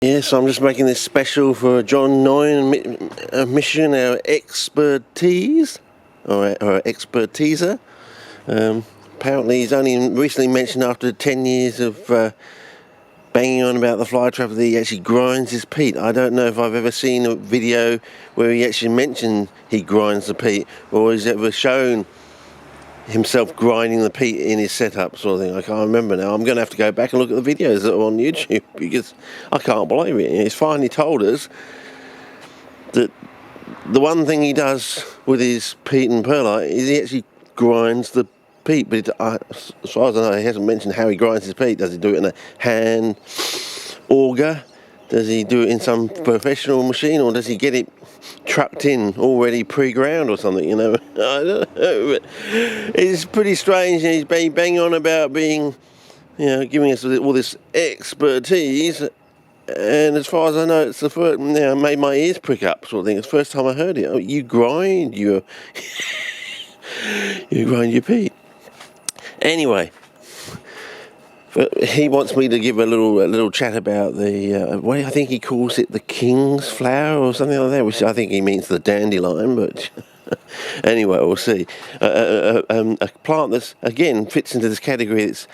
Yes, I'm just making this special for John Noyen mission, our expertise, or expertiser. Apparently he's only recently mentioned after 10 years of banging on about the fly trap that he actually grinds his peat. I don't know if I've ever seen a video where he actually mentioned he grinds the peat, or he's ever shown himself grinding the peat in his setup, sort of thing. I can't remember now. I'm going to have to go back and look at the videos that are on YouTube because I can't believe it. He's finally told us that the one thing he does with his peat and perlite is he actually grinds the peat. But as far as I know, he hasn't mentioned how he grinds his peat. Does he do it in a hand auger? Does he do it in some professional machine, or does he get it trucked in already pre-ground or something, I don't know, but it's pretty strange. He's banging on about being, giving us all this expertise, and as far as I know, it's the first, made my ears prick up, sort of thing. It's the first time I heard it. Oh, you grind you grind your peat. Anyway, he wants me to give a little chat about the what I think he calls it, the king's flower or something like that, which I think he means the dandelion, but anyway, we'll see. A plant that's again fits into this category. It's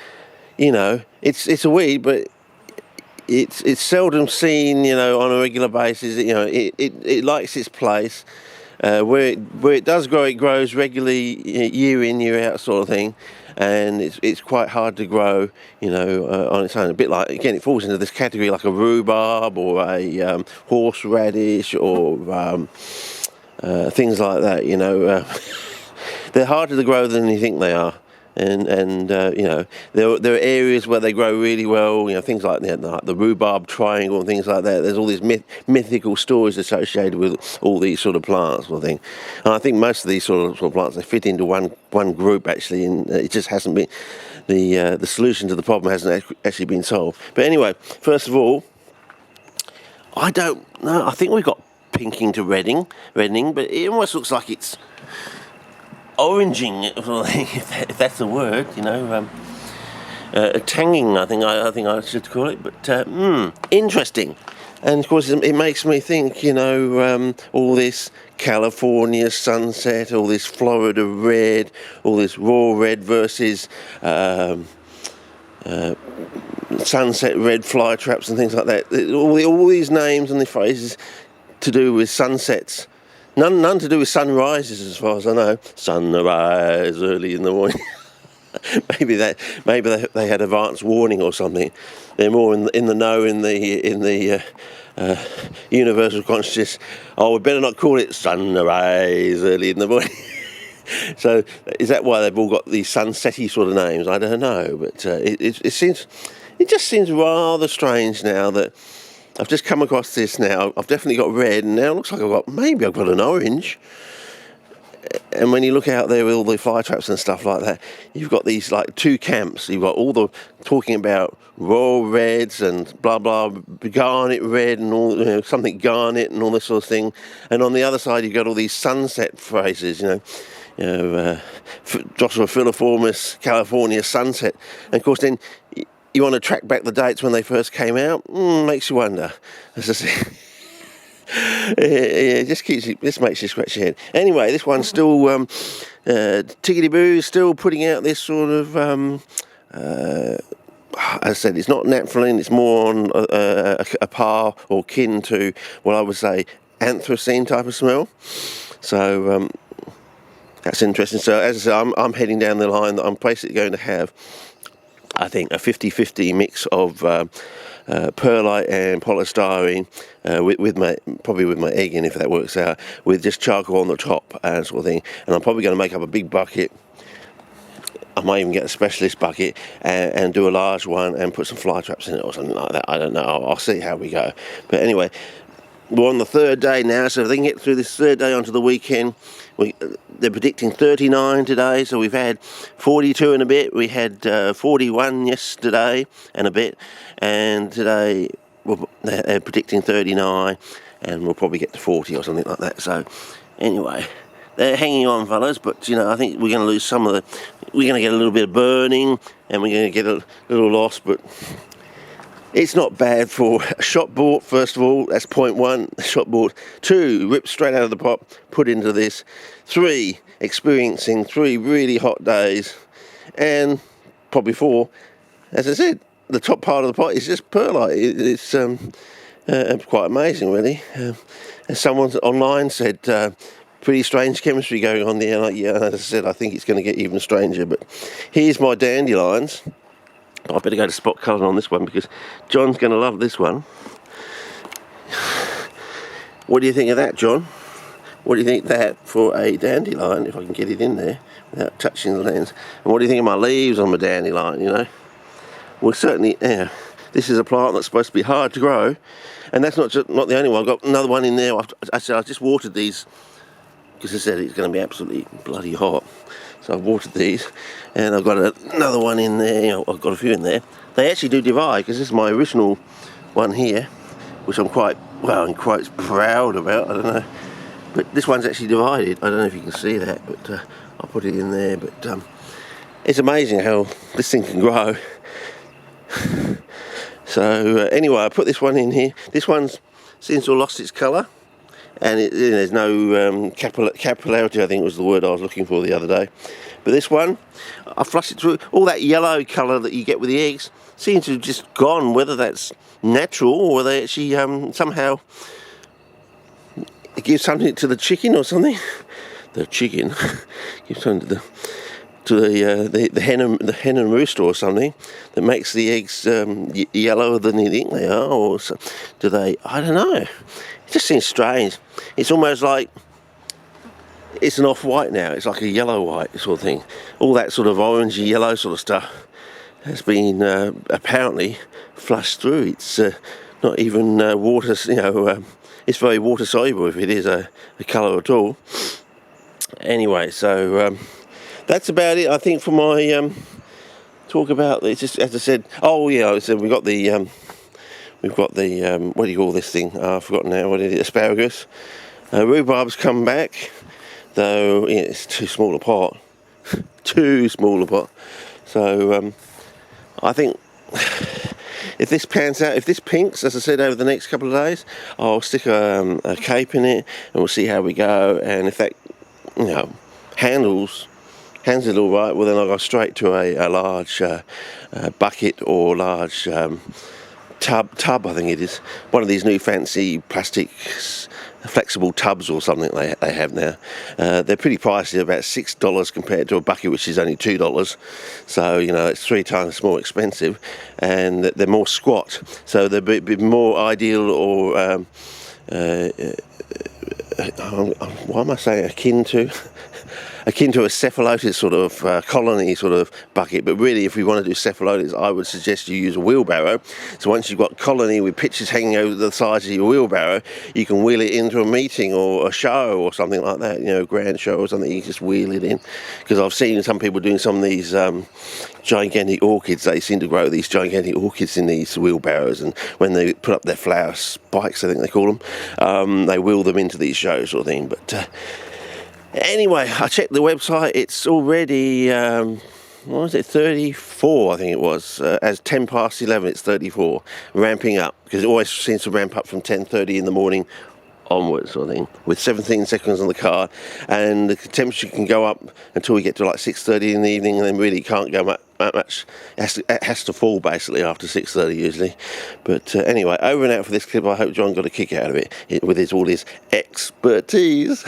it's a weed, but it's seldom seen on a regular basis. It likes its place. Where it does grow, it grows regularly, year in, year out, sort of thing, and it's quite hard to grow, on its own. A bit like, again, it falls into this category like a rhubarb or a horseradish or things like that. They're harder to grow than you think they are. And there are areas where they grow really well, things like the rhubarb triangle and things like that. There's all these mythical stories associated with all these sort of plants, sort of thing. And I think most of these sort of plants, they fit into one group actually, and it just hasn't been, the solution to the problem hasn't actually been solved. But anyway, first of all, I don't know. I think we've got pinking to reddening, but it almost looks like it's oranging, if that's a word, tanging, I think I should call it, but interesting. And of course it makes me think, all this California sunset, all this Florida red, all this raw red versus sunset red fly traps and things like that. All these names and the phrases to do with sunsets. None to do with sunrises, as far as I know. Sunrise early in the morning. maybe they had advance warning or something. They're more in the know in the universal consciousness. Oh, we better not call it sunrise early in the morning. So is that why they've all got these sunsetty sort of names? I don't know, but it just seems rather strange now that I've just come across this now. I've definitely got red, and now it looks like I've got an orange. And when you look out there with all the fly traps and stuff like that, you've got these like two camps. You've got all the talking about raw reds and blah blah, garnet red and all, something garnet and all this sort of thing. And on the other side, you've got all these sunset phrases. Joshua filiformis, California sunset. And of course, then you want to track back the dates when they first came out. Makes you wonder. As I say, it just makes you scratch your head. Anyway, this one's still Tickety Boo, still putting out this sort of as I said, it's not naphthalene. It's more on a par or kin to what I would say anthracene type of smell. So that's interesting. So as I said, I'm heading down the line that I'm basically going to have, I think, a 50-50 mix of perlite and polystyrene with my egg in, if that works out, with just charcoal on the top and sort of thing. And I'm probably going to make up a big bucket. I might even get a specialist bucket and do a large one and put some fly traps in it or something like that. I don't know. I'll see how we go. But anyway, we're on the third day now, so if they can get through this third day onto the weekend, they're predicting 39 today, so we've had 42 and a bit. We had 41 yesterday and a bit, and today they're predicting 39, and we'll probably get to 40 or something like that. So anyway, they're hanging on, fellas, but I think we're going to lose some of the, we're going to get a little bit of burning, and we're going to get a little loss, but It's not bad for a shot bought, first of all. That's point one, shot bought. 2, ripped straight out of the pot, put into this. 3, experiencing 3 really hot days. And probably 4, as I said, the top part of the pot is just perlite. It's quite amazing, really. As someone online said, pretty strange chemistry going on there. Like, yeah, as I said, I think it's going to get even stranger. But here's my dandelions. I better go to spot colouring on this one because John's going to love this one. What do you think of that, John? What do you think of that for a dandelion, if I can get it in there without touching the lens? And what do you think of my leaves on my dandelion, you know? Well, certainly, yeah, this is a plant that's supposed to be hard to grow, and that's not the only one. I've got another one in there. I just watered these because I said it's going to be absolutely bloody hot. So I've watered these, and I've got another one in there. You know, I've got a few in there. They actually do divide, because this is my original one here, which I'm quite proud about. I don't know, but this one's actually divided. I don't know if you can see that, but I'll put it in there. But it's amazing how this thing can grow. So anyway, I put this one in here. This one's seems to have lost its colour. And there's no capillarity, I think was the word I was looking for the other day. But this one, I flushed it through. All that yellow colour that you get with the eggs seems to have just gone, whether that's natural or whether they actually somehow give something to the chicken or something. The chicken gives something to the hen and rooster or something that makes the eggs yellower than you think they are, or so, do they? I don't know. It just seems strange. It's almost like it's an off-white now. It's like a yellow-white sort of thing. All that sort of orangey yellow sort of stuff has been apparently flushed through. It's not even water. You know, it's very water soluble if it is a colour at all. Anyway, so that's about it. I think for my talk about it's just as I said. Oh yeah, so we've got the what do you call this thing? I've forgotten now. What is it? Asparagus. Rhubarb's come back, though yeah, it's too small a pot. Too small a pot. So I think if this pans out, if this pinks, as I said, over the next couple of days, I'll stick a cape in it, and we'll see how we go. And if that, you know, handles it all right, well then I'll go straight to a large bucket or large tub, I think it is. One of these new fancy plastic flexible tubs or something they have now. They're pretty pricey, about $6 compared to a bucket which is only $2. So, you know, it's 3 times more expensive, and they're more squat. So they're be more ideal, or why am I saying akin to a cephalotes sort of colony sort of bucket. But really, if we want to do cephalotes, I would suggest you use a wheelbarrow. So once you've got colony with pictures hanging over the sides of your wheelbarrow, you can wheel it into a meeting or a show or something like that, you know, a grand show or something. You just wheel it in, because I've seen some people doing some of these gigantic orchids. They seem to grow these gigantic orchids in these wheelbarrows, and when they put up their flower spikes, I think they call them, they wheel them into these shows sort of thing. But anyway, I checked the website. It's already, what was it, 34, I think it was. As 10 past 11, it's 34, ramping up, because it always seems to ramp up from 10:30 in the morning onwards, sort of thing, with 17 seconds on the card. And the temperature can go up until we get to like 6:30 in the evening, and then really can't go much. It has to fall basically after 6:30 usually. But anyway, over and out for this clip. I hope John got a kick out of it with all his expertise.